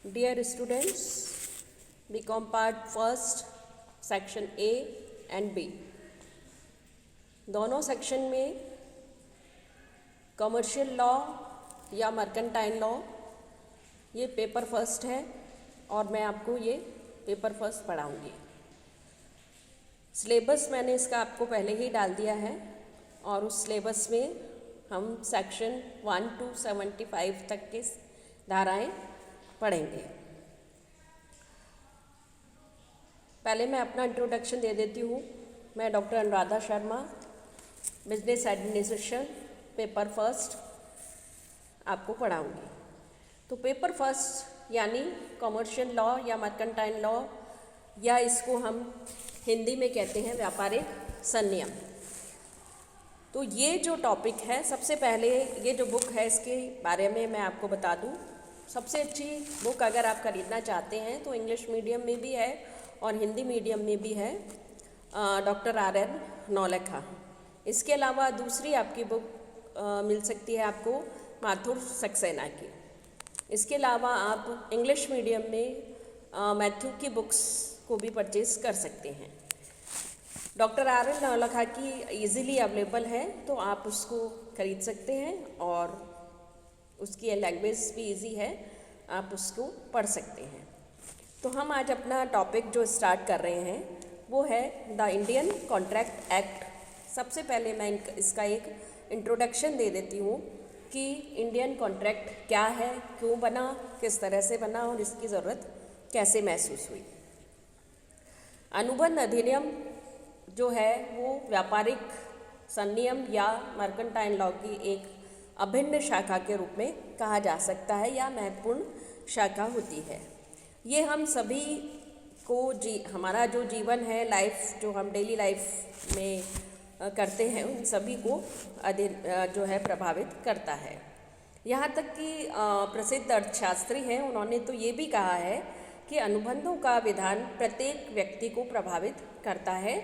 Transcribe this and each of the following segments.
Dear students, BCom part first section A and B दोनों section में commercial law या mercantile law ये paper first है और मैं आपको ये पेपर फर्स्ट पढ़ाऊँगी। सिलेबस मैंने इसका आपको पहले ही डाल दिया है और उस सिलेबस में हम सेक्शन 1 to 75 तक के धाराएं पढ़ेंगे। पहले मैं अपना इंट्रोडक्शन दे देती हूँ। मैं doctor Anuradha Sharma, business administration paper first आपको पढ़ाऊँगी। तो पेपर फर्स्ट यानी कमर्शियल लॉ या मर्केंटाइल लॉ या इसको हम हिंदी में कहते हैं व्यापारिक संनियम। तो ये जो टॉपिक है, सबसे पहले ये जो बुक है इसके बारे में मैं आपको बता दूँ। सबसे अच्छी बुक अगर आप खरीदना चाहते हैं तो इंग्लिश मीडियम में भी है और हिंदी मीडियम में भी है, डॉक्टर R.N. नौलखा। इसके अलावा दूसरी आपकी बुक मिल सकती है आपको माथुर सक्सेना की। इसके अलावा आप इंग्लिश मीडियम में मैथ्यू की बुक्स को भी परचेज़ कर सकते हैं। Doctor R.N. नौलखा की इजीली अवेलेबल है तो आप उसको खरीद सकते हैं और उसकी लैंग्वेज भी इजी है, आप उसको पढ़ सकते हैं। तो हम आज अपना टॉपिक जो स्टार्ट कर रहे हैं वो है द इंडियन कॉन्ट्रैक्ट एक्ट। सबसे पहले मैं इसका एक इंट्रोडक्शन दे देती हूँ कि इंडियन कॉन्ट्रैक्ट क्या है, क्यों बना, किस तरह से बना और इसकी ज़रूरत कैसे महसूस हुई। अनुबंध अधिनियम जो है वो व्यापारिक संनियम या मर्केंटाइल लॉ की एक अभिन्न शाखा के रूप में कहा जा सकता है या महत्वपूर्ण शाखा होती है। ये हम सभी को हमारा जो जीवन है, लाइफ जो हम डेली लाइफ में करते हैं, उन सभी को जो है प्रभावित करता है। यहाँ तक कि प्रसिद्ध अर्थशास्त्री हैं, उन्होंने तो ये भी कहा है कि अनुबंधों का विधान प्रत्येक व्यक्ति को प्रभावित करता है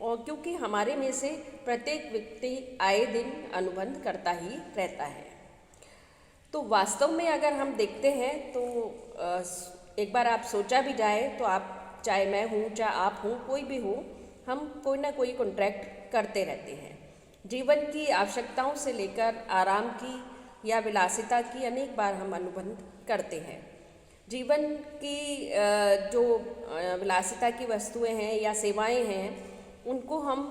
और क्योंकि हमारे में से प्रत्येक व्यक्ति आए दिन अनुबंध करता ही रहता है। तो वास्तव में अगर हम देखते हैं तो एक बार आप सोचा भी जाए तो आप, चाहे मैं हूँ चाहे आप हूँ, कोई भी हो, हम कोई ना कोई कॉन्ट्रैक्ट करते रहते हैं। जीवन की आवश्यकताओं से लेकर आराम की या विलासिता की अनेक बार हम अनुबंध करते हैं। जीवन की जो विलासिता की वस्तुएं हैं या सेवाएं हैं, उनको हम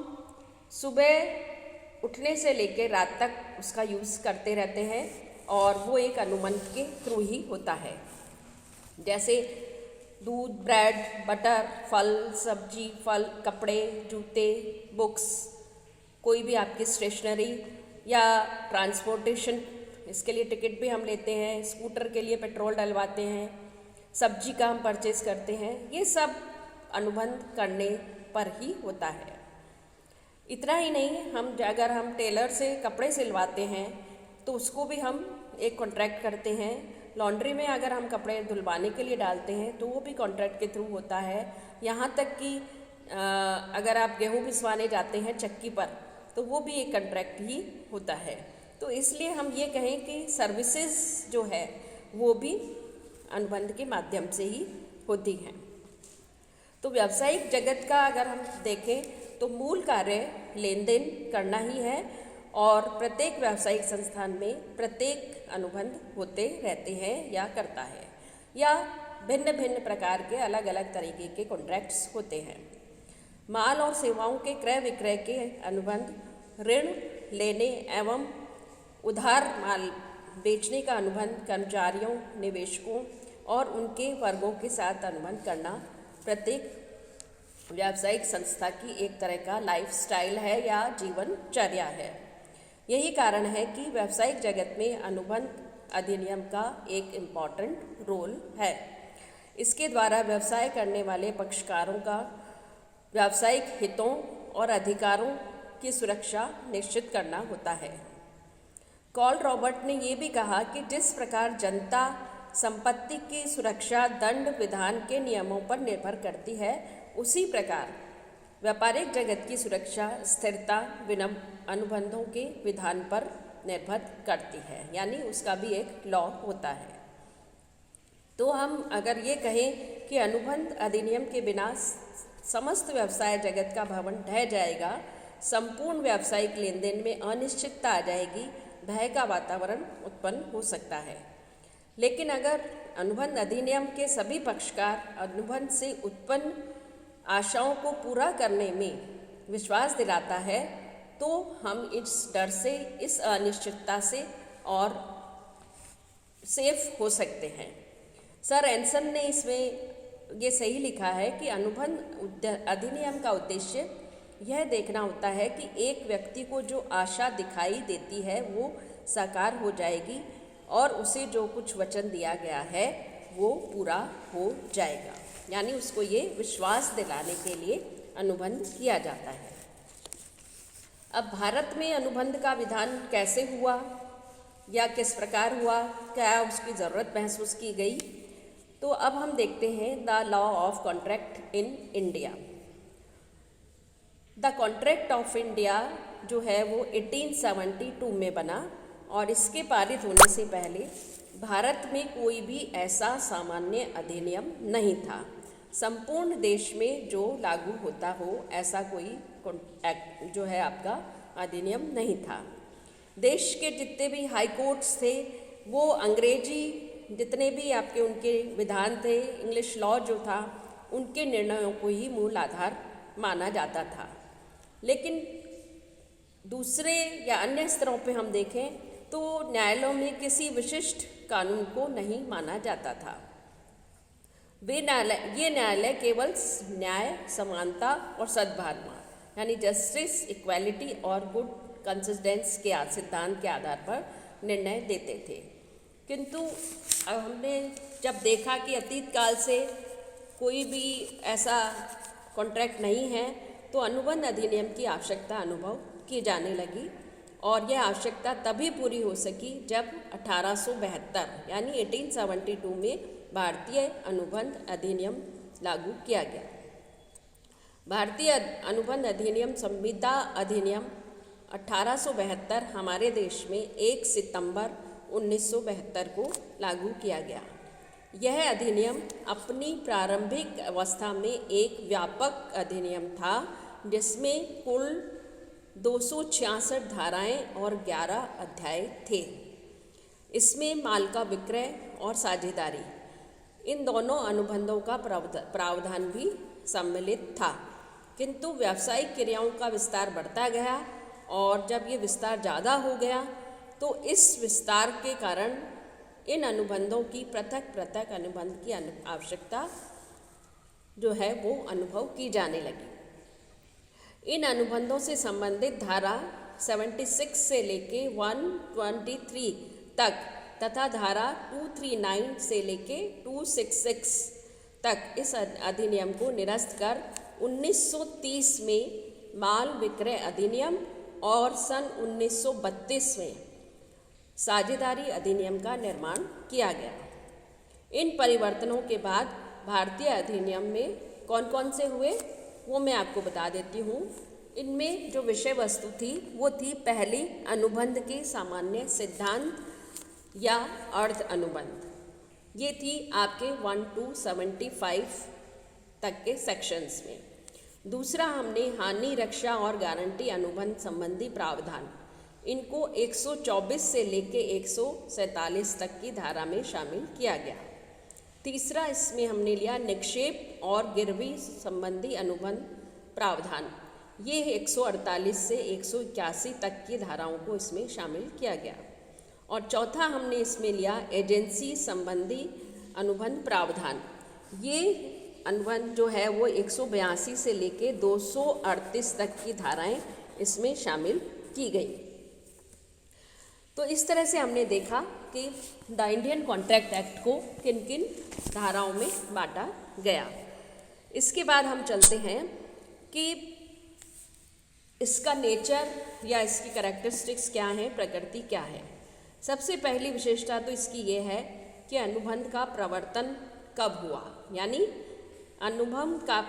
सुबह उठने से लेकर रात तक उसका यूज़ करते रहते हैं और वो एक अनुबंध के थ्रू ही होता है। जैसे दूध, ब्रेड, बटर, फल, सब्जी, फल, कपड़े, जूते, बुक्स, कोई भी आपकी स्टेशनरी या ट्रांसपोर्टेशन, इसके लिए टिकट भी हम लेते हैं, स्कूटर के लिए पेट्रोल डलवाते हैं, सब्जी का हम परचेज़ करते हैं, ये सब अनुबंध करने पर ही होता है। इतना ही नहीं, अगर हम टेलर से कपड़े सिलवाते हैं तो उसको भी हम एक कॉन्ट्रैक्ट करते हैं। लॉन्ड्री में अगर हम कपड़े धुलवाने के लिए डालते हैं तो वो भी कॉन्ट्रैक्ट के थ्रू होता है। यहाँ तक कि अगर आप गेहूँ पिसवाने जाते हैं चक्की पर तो वो भी एक कॉन्ट्रैक्ट ही होता है। तो इसलिए हम ये कहें कि सर्विसेज जो है वो भी अनुबंध के माध्यम से ही होती हैं। तो व्यावसायिक जगत का अगर हम देखें तो मूल कार्य लेन देन करना ही है और प्रत्येक व्यावसायिक संस्थान में प्रत्येक अनुबंध होते रहते हैं या करता है, या भिन्न भिन्न प्रकार के अलग अलग तरीके के कॉन्ट्रैक्ट्स होते हैं। माल और सेवाओं के क्रय विक्रय के अनुबंध, ऋण लेने एवं उधार माल बेचने का अनुबंध, कर्मचारियों, निवेशकों और उनके वर्गों के साथ अनुबंध करना प्रत्येक व्यावसायिक संस्था की एक तरह का लाइफस्टाइल है या जीवनचर्या है। यही कारण है कि व्यावसायिक जगत में अनुबंध अधिनियम का एक इम्पॉर्टेंट रोल है। इसके द्वारा व्यवसाय करने वाले पक्षकारों का व्यावसायिक हितों और अधिकारों की सुरक्षा निश्चित करना होता है। कॉल रॉबर्ट ने ये भी कहा कि जिस प्रकार जनता संपत्ति की सुरक्षा दंड विधान के नियमों पर निर्भर करती है, उसी प्रकार व्यापारिक जगत की सुरक्षा स्थिरता अनुबंधों के विधान पर निर्भर करती है, यानी उसका भी एक लॉ होता है। तो हम अगर ये कहें कि अनुबंध अधिनियम के बिना समस्त व्यवसाय जगत का भवन ढह जाएगा, संपूर्ण व्यावसायिक लेन देन में अनिश्चितता आ जाएगी, भय का वातावरण उत्पन्न हो सकता है। लेकिन अगर अनुबंध अधिनियम के सभी पक्षकार अनुबंध से उत्पन्न आशाओं को पूरा करने में विश्वास दिलाता है, तो हम इस डर से, इस अनिश्चितता से और सेफ हो सकते हैं। सर एंसन ने इसमें ये सही लिखा है कि अनुबंध अधिनियम का उद्देश्य यह देखना होता है कि एक व्यक्ति को जो आशा दिखाई देती है वो साकार हो जाएगी और उसे जो कुछ वचन दिया गया है वो पूरा हो जाएगा, यानी उसको ये विश्वास दिलाने के लिए अनुबंध किया जाता है। अब भारत में अनुबंध का विधान कैसे हुआ या किस प्रकार हुआ, क्या उसकी ज़रूरत महसूस की गई, तो अब हम देखते हैं the law of contract in India. The contract of India जो है वो 1872 में बना और इसके पारित होने से पहले भारत में कोई भी ऐसा सामान्य अधिनियम नहीं था। संपूर्ण देश में जो लागू होता हो ऐसा कोई एक्ट जो है आपका अधिनियम नहीं था। देश के जितने भी हाई कोर्ट्स थे वो अंग्रेजी, जितने भी आपके उनके विधान थे, इंग्लिश लॉ जो था, उनके निर्णयों को ही मूल आधार माना जाता था। लेकिन दूसरे या अन्य स्तरों पे हम देखें तो न्यायालयों में किसी विशिष्ट कानून को नहीं माना जाता था। ये न्यायालय केवल न्याय, समानता और सद्भावना यानी जस्टिस, इक्वालिटी और गुड कंसिस्टेंस के सिद्धांत के आधार पर निर्णय देते थे। किंतु अब हमने जब देखा कि अतीत काल से कोई भी ऐसा कॉन्ट्रैक्ट नहीं है, तो अनुबंध अधिनियम की आवश्यकता अनुभव की जाने लगी और यह आवश्यकता तभी पूरी हो सकी जब 1872 यानी 1872 में भारतीय अनुबंध अधिनियम लागू किया गया। भारतीय अनुबंध अधिनियम संविदा अधिनियम 1872 हमारे देश में 1 सितंबर 1972 को लागू किया गया। यह अधिनियम अपनी प्रारंभिक अवस्था में एक व्यापक अधिनियम था जिसमें कुल 266 धाराएं और 11 अध्याय थे। इसमें माल का विक्रय और साझेदारी, इन दोनों अनुबंधों का प्रावधान भी सम्मिलित था। किंतु व्यावसायिक क्रियाओं का विस्तार बढ़ता गया और जब ये विस्तार ज़्यादा हो गया तो इस विस्तार के कारण इन अनुबंधों की पृथक पृथक अनुबंध की आवश्यकता जो है वो अनुभव की जाने लगी। इन अनुबंधों से संबंधित धारा 76 से लेके 123 तक तथा धारा 239 से लेके 266 तक इस अधिनियम को निरस्त कर 1930 में माल विक्रय अधिनियम और सन 1932 में साझेदारी अधिनियम का निर्माण किया गया। इन परिवर्तनों के बाद भारतीय अधिनियम में कौन कौन से हुए वो मैं आपको बता देती हूँ। इनमें जो विषय वस्तु थी वो थी, पहली, अनुबंध के सामान्य सिद्धांत या अर्ध अनुबंध, ये थी आपके 1 to 75 तक के सेक्शंस में। दूसरा, हमने हानि रक्षा और गारंटी अनुबंध संबंधी प्रावधान, इनको 124 से लेके 147 तक की धारा में शामिल किया गया। तीसरा, इसमें हमने लिया निक्षेप और गिरवी संबंधी अनुबंध प्रावधान, ये 148 से 181 तक की धाराओं को इसमें शामिल किया गया। और चौथा, हमने इसमें लिया एजेंसी संबंधी अनुबंध प्रावधान, ये अनुबंध जो है वो 182 से लेके 238 तक की धाराएं इसमें शामिल की गई। तो इस तरह से हमने देखा कि द इंडियन कॉन्ट्रैक्ट एक्ट को किन किन धाराओं में बांटा गया। इसके बाद हम चलते हैं कि इसका नेचर या इसकी कैरेक्टरिस्टिक्स क्या हैं, प्रकृति क्या है। सबसे पहली विशेषता तो इसकी ये है कि अनुबंध का प्रवर्तन कब हुआ, यानी अनुबंध का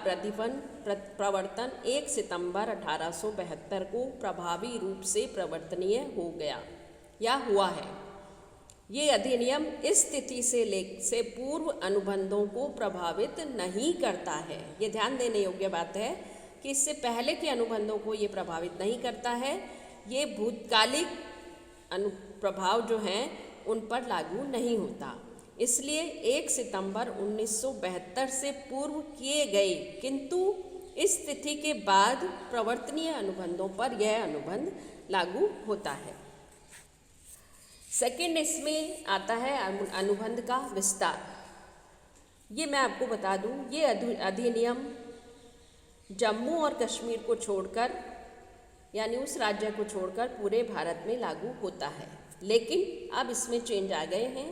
प्रवर्तन 1 सितंबर 1872 को प्रभावी रूप से प्रवर्तनीय हो गया या हुआ है। ये अधिनियम इस तिथि से पूर्व अनुबंधों को प्रभावित नहीं करता है। ये ध्यान देने योग्य बात है कि इससे पहले के अनुबंधों को ये प्रभावित नहीं करता है। ये भूतकालिक प्रभाव जो हैं उन पर लागू नहीं होता। इसलिए 1 सितंबर 1972 से पूर्व किए गए किंतु इस तिथि के बाद प्रवर्तनीय अनुबंधों पर यह अनुबंध लागू होता है। सेकंड, इसमें आता है अनुबंध का विस्तार। ये मैं आपको बता दूं, ये अधिनियम जम्मू और कश्मीर को छोड़कर यानी उस राज्य को छोड़कर पूरे भारत में लागू होता है। लेकिन अब इसमें चेंज आ गए हैं।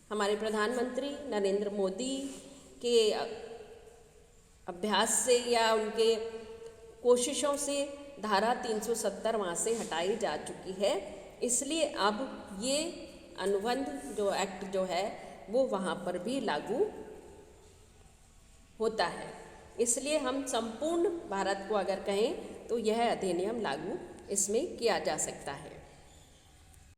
हमारे प्रधानमंत्री नरेंद्र मोदी के अभ्यास से या उनके कोशिशों से धारा 370 वहाँ से हटाई जा चुकी है। इसलिए अब ये अनुबंध जो एक्ट जो है वो वहाँ पर भी लागू होता है। इसलिए हम संपूर्ण भारत को अगर कहें तो यह अधिनियम लागू इसमें किया जा सकता है।